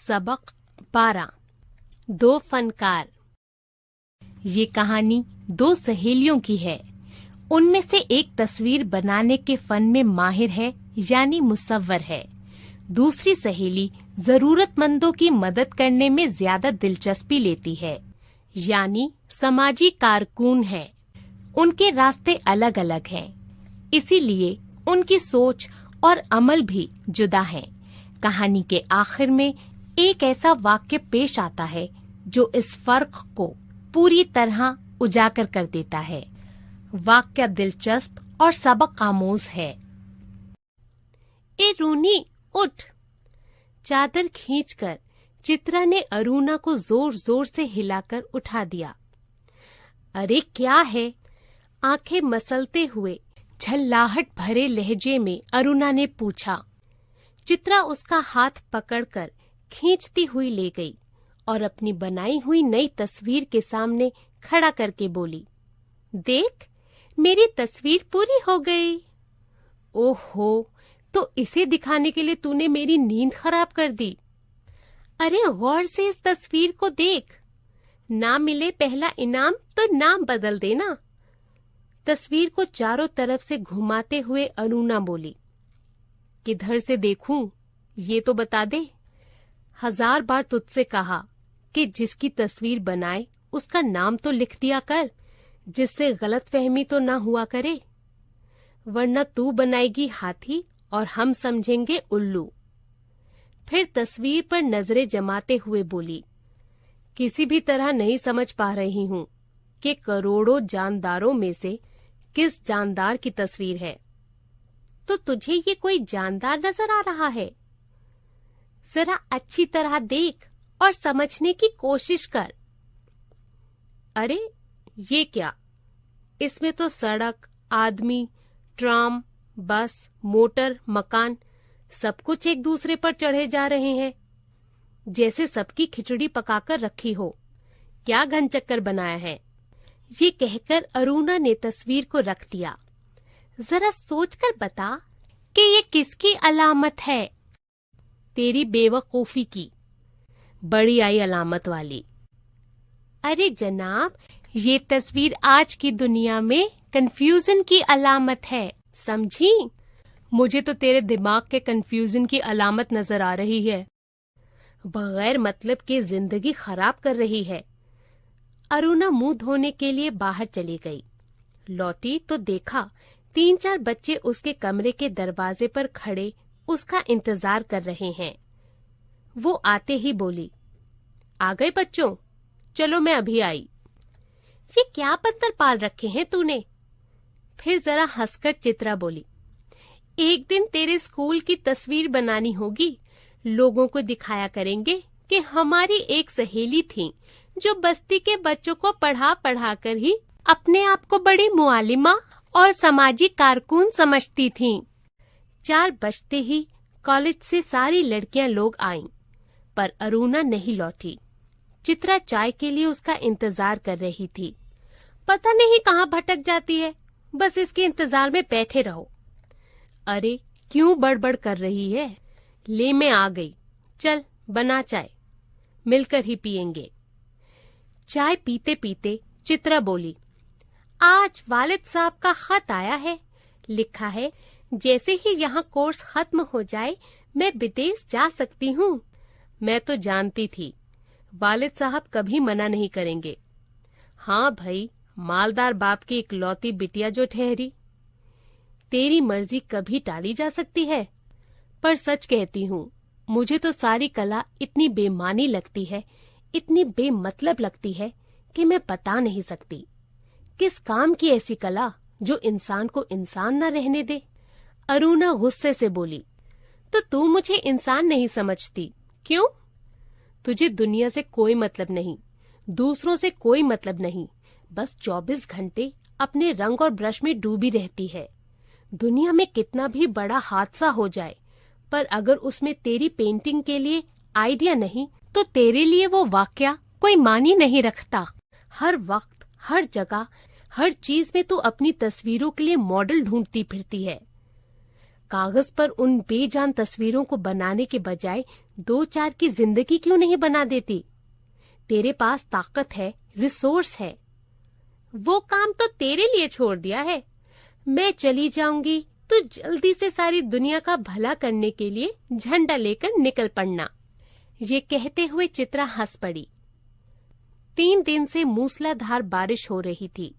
सबक 12 दो फनकार। ये कहानी दो सहेलियों की है। उनमें से एक तस्वीर बनाने के फन में माहिर है, यानी मुसव्वर है। दूसरी सहेली जरूरतमंदों की मदद करने में ज्यादा दिलचस्पी लेती है, यानी समाजी कारकुन है। उनके रास्ते अलग अलग हैं, इसीलिए उनकी सोच और अमल भी जुदा हैं। कहानी के आखिर में एक ऐसा वाक्य पेश आता है जो इस फर्क को पूरी तरह उजागर कर देता है। वाक्य दिलचस्प और सबक आमोज है। ए रूनी उठ। चादर खींचकर चित्रा ने अरुणा को जोर जोर से हिलाकर उठा दिया। अरे क्या है? आंखें मसलते हुए झल्लाहट भरे लहजे में अरुणा ने पूछा। चित्रा उसका हाथ पकड़कर खींचती हुई ले गई और अपनी बनाई हुई नई तस्वीर के सामने खड़ा करके बोली, देख, मेरी तस्वीर पूरी हो गई। ओहो, तो इसे दिखाने के लिए तूने मेरी नींद खराब कर दी। अरे गौर से इस तस्वीर को देख। ना मिले पहला इनाम तो नाम बदल देना। तस्वीर को चारों तरफ से घुमाते हुए अरुणा बोली, किधर से देखूं, ये तो बता दे। 1000 बार तुझसे कहा कि जिसकी तस्वीर बनाए उसका नाम तो लिख दिया कर, जिससे गलतफहमी तो ना हुआ करे, वरना तू बनाएगी हाथी और हम समझेंगे उल्लू। फिर तस्वीर पर नजरें जमाते हुए बोली, किसी भी तरह नहीं समझ पा रही हूं कि करोड़ों जानदारों में से किस जानदार की तस्वीर है। तो तुझे ये कोई जानदार नजर आ रहा है? जरा अच्छी तरह देख और समझने की कोशिश कर। अरे ये क्या? इसमें तो सड़क, आदमी, ट्राम, बस, मोटर, मकान सब कुछ एक दूसरे पर चढ़े जा रहे हैं, जैसे सबकी खिचड़ी पकाकर रखी हो। क्या घनचक्कर बनाया है? ये कहकर अरुणा ने तस्वीर को रख दिया। जरा सोचकर बता कि ये किसकी अलामत है? तेरी बेवकूफी की, बड़ी आई अलामत वाली। अरे जनाब, ये तस्वीर आज की दुनिया में कंफ्यूजन की अलामत है, समझी? मुझे तो तेरे दिमाग के कंफ्यूजन की अलामत नजर आ रही है। बगैर मतलब के जिंदगी खराब कर रही है। अरुणा मुंह धोने के लिए बाहर चली गई। लौटी तो देखा 3-4 बच्चे उसके कमरे के दरवाजे पर खड़े उसका इंतजार कर रहे हैं। वो आते ही बोली, आ गए बच्चों, चलो मैं अभी आई। ये क्या पत्थर पाल रखे हैं तूने? फिर जरा हंसकर चित्रा बोली, एक दिन तेरे स्कूल की तस्वीर बनानी होगी। लोगों को दिखाया करेंगे कि हमारी एक सहेली थी जो बस्ती के बच्चों को पढ़ा पढ़ा कर ही अपने आप को बड़ी मुआलिमा और समाजी कारकुन समझती थीं। 4 बजते ही कॉलेज से सारी लड़कियां लोग आईं, पर अरुणा नहीं लौटी। चित्रा चाय के लिए उसका इंतजार कर रही थी। पता नहीं कहाँ भटक जाती है, बस इसके इंतजार में बैठे रहो। अरे क्यों बड़बड़ कर रही है? ले मैं आ गई, चल बना चाय, मिलकर ही पियेंगे। चाय पीते पीते चित्रा बोली, आज वालिद साहब का खत आया है। लिखा है जैसे ही यहाँ कोर्स खत्म हो जाए मैं विदेश जा सकती हूँ। मैं तो जानती थी वालिद साहब कभी मना नहीं करेंगे। हाँ भाई, मालदार बाप की इकलौती बिटिया जो ठहरी, तेरी मर्जी कभी टाली जा सकती है। पर सच कहती हूँ, मुझे तो सारी कला इतनी बेमानी लगती है, इतनी बेमतलब लगती है कि मैं बता नहीं सकती। किस काम की ऐसी कला जो इंसान को इंसान न रहने दे? अरुणा गुस्से से बोली, तो तू मुझे इंसान नहीं समझती, क्यों? तुझे दुनिया से कोई मतलब नहीं, दूसरों से कोई मतलब नहीं, बस 24 घंटे अपने रंग और ब्रश में डूबी रहती है। दुनिया में कितना भी बड़ा हादसा हो जाए, पर अगर उसमें तेरी पेंटिंग के लिए आइडिया नहीं, तो तेरे लिए वो वाकया कोई मानी नहीं रखता। हर वक्त, हर जगह, हर चीज में तू अपनी तस्वीरों के लिए मॉडल ढूंढती फिरती है। कागज पर उन बेजान तस्वीरों को बनाने के बजाय 2-4 की जिंदगी क्यों नहीं बना देती? तेरे पास ताकत है, रिसोर्स है। वो काम तो तेरे लिए छोड़ दिया है। मैं चली जाऊंगी तो जल्दी से सारी दुनिया का भला करने के लिए झंडा लेकर निकल पड़ना। ये कहते हुए चित्रा हंस पड़ी। 3 दिन से मूसलाधार बारिश हो रही थी।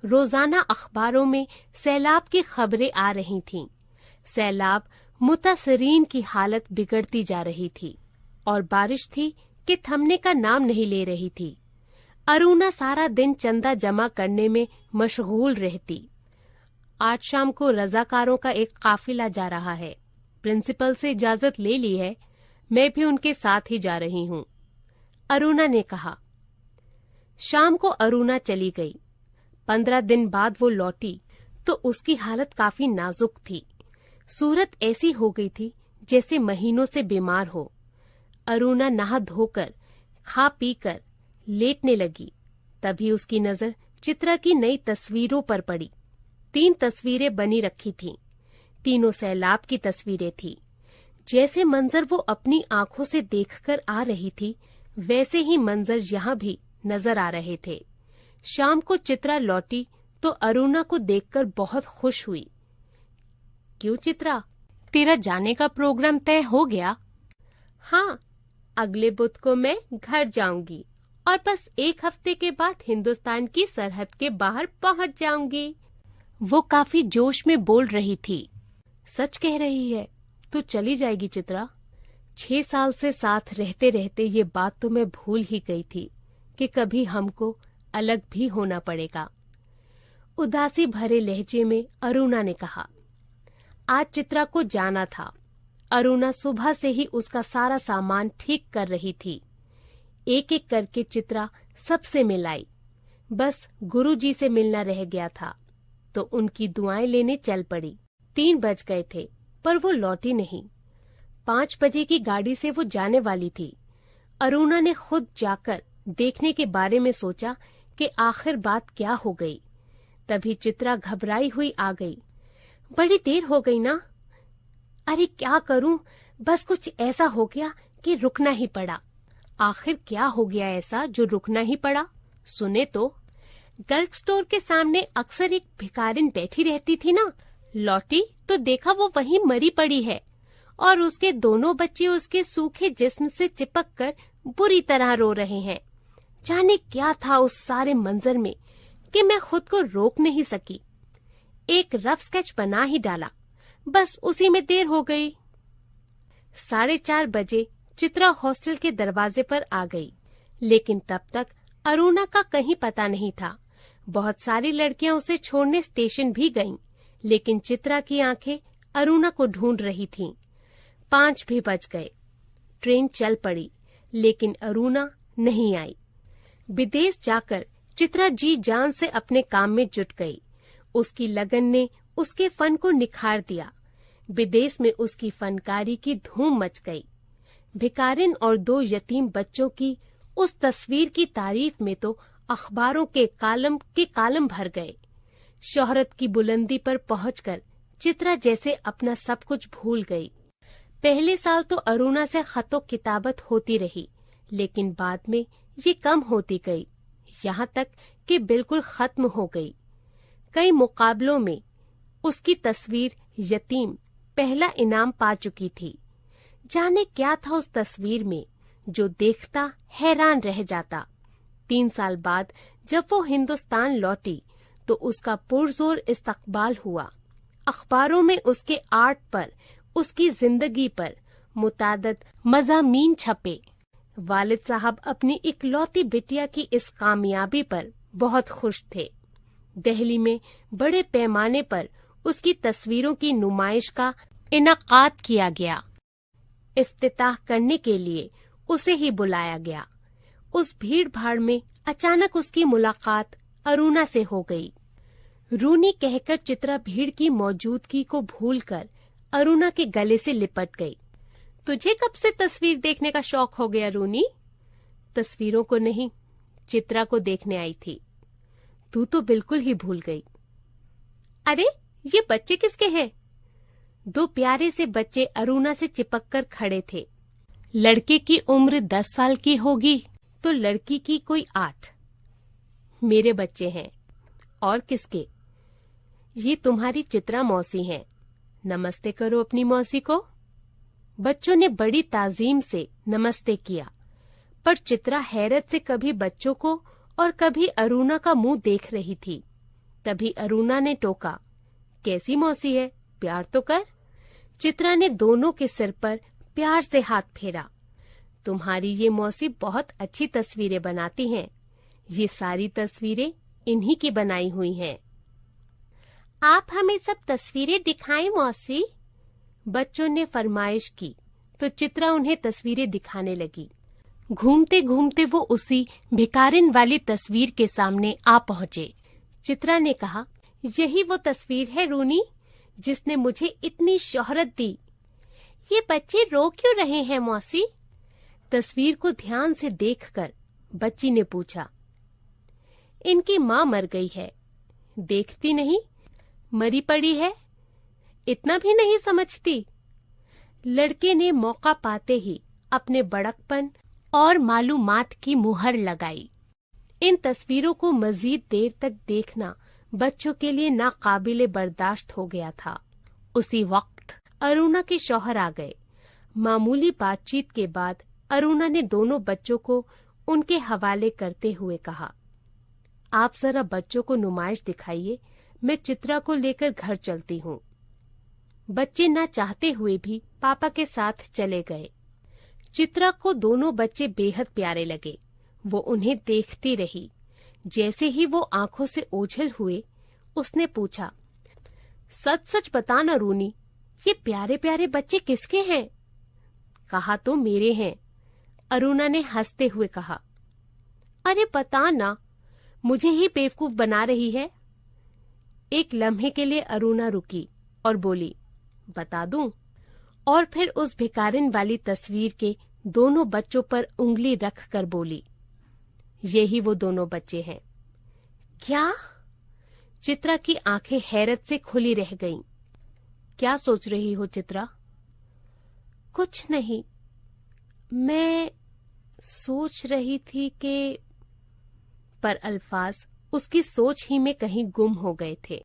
रोजाना अखबारों में सैलाब की खबरें आ रही थीं। सैलाब मुतासरीन की हालत बिगड़ती जा रही थी और बारिश थी कि थमने का नाम नहीं ले रही थी। अरुणा सारा दिन चंदा जमा करने में मशगूल रहती। आज शाम को रजाकारों का एक काफिला जा रहा है। प्रिंसिपल से इजाजत ले ली है, मैं भी उनके साथ ही जा रही हूँ, अरुणा ने कहा। शाम को अरुणा चली गई। 15 दिन बाद वो लौटी तो उसकी हालत काफी नाजुक थी। सूरत ऐसी हो गई थी जैसे महीनों से बीमार हो। अरुणा नहा धोकर खा पीकर लेटने लगी। तभी उसकी नजर चित्रा की नई तस्वीरों पर पड़ी। 3 तस्वीरें बनी रखी थीं। तीनों सैलाब की तस्वीरें थी। जैसे मंजर वो अपनी आंखों से देखकर आ रही थी, वैसे ही मंजर यहाँ भी नजर आ रहे थे। शाम को चित्रा लौटी तो अरुणा को देखकर बहुत खुश हुई। क्यों चित्रा, तेरा जाने का प्रोग्राम तय हो गया? हाँ, अगले बुध को मैं घर जाऊंगी और बस 1 हफ्ते के बाद हिंदुस्तान की सरहद के बाहर पहुंच जाऊंगी। वो काफी जोश में बोल रही थी। सच कह रही है, तू चली जाएगी चित्रा? 6 साल से साथ रहते रहते ये बात तो मैं भूल ही गई थी कि कभी हमको अलग भी होना पड़ेगा। उदासी भरे लहजे में अरुणा ने कहा। आज चित्रा को जाना था। अरुणा सुबह से ही उसका सारा सामान ठीक कर रही थी। एक एक करके चित्रा सबसे मिलाई। बस गुरुजी से मिलना रह गया था तो उनकी दुआएं लेने चल पड़ी। 3 बज गए थे पर वो लौटी नहीं। 5 बजे की गाड़ी से वो जाने वाली थी। अरुणा ने खुद जाकर देखने के बारे में सोचा कि आखिर बात क्या हो गई। तभी चित्रा घबराई हुई आ गई। बड़ी देर हो गई ना। अरे क्या करूं, बस कुछ ऐसा हो गया कि रुकना ही पड़ा। आखिर क्या हो गया ऐसा जो रुकना ही पड़ा? सुने तो। गर्ग स्टोर के सामने अक्सर एक भिखारिन बैठी रहती थी ना। लौटी तो देखा वो वहीं मरी पड़ी है और उसके दोनों बच्चे उसके सूखे जिस्म से चिपक कर बुरी तरह रो रहे हैं। जाने क्या था उस सारे मंजर में कि मैं खुद को रोक नहीं सकी। एक रफ स्केच बना ही डाला, बस उसी में देर हो गई। 4:30 बजे चित्रा हॉस्टल के दरवाजे पर आ गई, लेकिन तब तक अरुणा का कहीं पता नहीं था। बहुत सारी लड़कियां उसे छोड़ने स्टेशन भी गईं, लेकिन चित्रा की आंखें अरुणा को ढूंढ रही थीं। 5 भी बज गए। ट्रेन चल पड़ी, लेकिन अरुणा नहीं आई। विदेश जाकर चित्रा जी जान से अपने काम में जुट गई। उसकी लगन ने उसके फन को निखार दिया। विदेश में उसकी फनकारी की धूम मच गई। भिखारिन और 2 यतीम बच्चों की उस तस्वीर की तारीफ में तो अखबारों के कालम भर गए। शोहरत की बुलंदी पर पहुंचकर चित्रा जैसे अपना सब कुछ भूल गई। पहले साल तो अरुणा से खतो किताबत होती रही, लेकिन बाद में ये कम होती गई, यहाँ तक कि बिल्कुल खत्म हो गई। कई मुकाबलों में उसकी तस्वीर यतीम पहला इनाम पा चुकी थी। जाने क्या था उस तस्वीर में जो देखता हैरान रह जाता। 3 साल बाद जब वो हिंदुस्तान लौटी तो उसका पुरजोर इस्तकबाल हुआ। अखबारों में उसके आर्ट पर, उसकी जिंदगी पर मुतादद मज़ामीन छपे। वालिद साहब अपनी इकलौती बिटिया की इस कामयाबी पर बहुत खुश थे। दिल्ली में बड़े पैमाने पर उसकी तस्वीरों की नुमाइश का इनाकात किया गया। इफ्तिताह करने के लिए उसे ही बुलाया गया। उस भीड़ भाड़ में अचानक उसकी मुलाकात अरुणा से हो गई। रूनी कहकर चित्रा भीड़ की मौजूदगी को भूलकर अरुणा के गले से लिपट गई। तुझे कब से तस्वीर देखने का शौक हो गया रूनी? तस्वीरों को नहीं, चित्रा को देखने आई थी। तू तो बिल्कुल ही भूल गई। अरे ये बच्चे किसके हैं? दो प्यारे से बच्चे अरुणा से चिपक कर खड़े थे। लड़के की उम्र 10 साल की होगी तो लड़की की कोई 8। मेरे बच्चे हैं। और किसके? ये तुम्हारी चित्रा मौसी हैं। नमस्ते करो अपनी मौसी को। बच्चों ने बड़ी ताजीम से नमस्ते किया, पर चित्रा हैरत से कभी बच्चों को और कभी अरुणा का मुंह देख रही थी। तभी अरुणा ने टोका, कैसी मौसी है, प्यार तो कर। चित्रा ने दोनों के सिर पर प्यार से हाथ फेरा। तुम्हारी ये मौसी बहुत अच्छी तस्वीरें बनाती हैं। ये सारी तस्वीरें इन्हीं की बनाई हुई हैं। आप हमें सब तस्वीरें दिखाएं मौसी। बच्चों ने फरमाइश की तो चित्रा उन्हें तस्वीरें दिखाने लगी। घूमते घूमते वो उसी भिखारिन वाली तस्वीर के सामने आ पहुंचे। चित्रा ने कहा, यही वो तस्वीर है रूनी, जिसने मुझे इतनी शोहरत दी। ये बच्चे रो क्यों रहे हैं मौसी? तस्वीर को ध्यान से देखकर बच्ची ने पूछा। इनकी माँ मर गई है, देखती नहीं, मरी पड़ी है, इतना भी नहीं समझती। लड़के ने मौका पाते ही अपने बड़कपन और मालूमात की मुहर लगाई। इन तस्वीरों को मजीद देर तक देखना बच्चों के लिए नाकाबिले बर्दाश्त हो गया था। उसी वक्त अरुणा के शौहर आ गए। मामूली बातचीत के बाद अरुणा ने दोनों बच्चों को उनके हवाले करते हुए कहा, आप जरा बच्चों को नुमाइश दिखाइए, मैं चित्रा को लेकर घर चलती हूँ। बच्चे ना चाहते हुए भी पापा के साथ चले गए। चित्रा को दोनों बच्चे बेहद प्यारे लगे। वो उन्हें देखती रही। जैसे ही वो आंखों से ओझल हुए, उसने पूछा, सच सच बता ना रूनी, ये प्यारे प्यारे बच्चे किसके हैं? कहा तो मेरे हैं, अरुणा ने हंसते हुए कहा। अरे बता ना, मुझे ही बेवकूफ बना रही है। एक लम्हे के लिए अरुणा रुकी और बोली, बता दूं? और फिर उस भिखारिन वाली तस्वीर के दोनों बच्चों पर उंगली रख कर बोली, यही वो दोनों बच्चे हैं। क्या? चित्रा की आंखें हैरत से खुली रह गईं। क्या सोच रही हो चित्रा? कुछ नहीं, मैं सोच रही थी कि, पर अल्फाज उसकी सोच ही में कहीं गुम हो गए थे।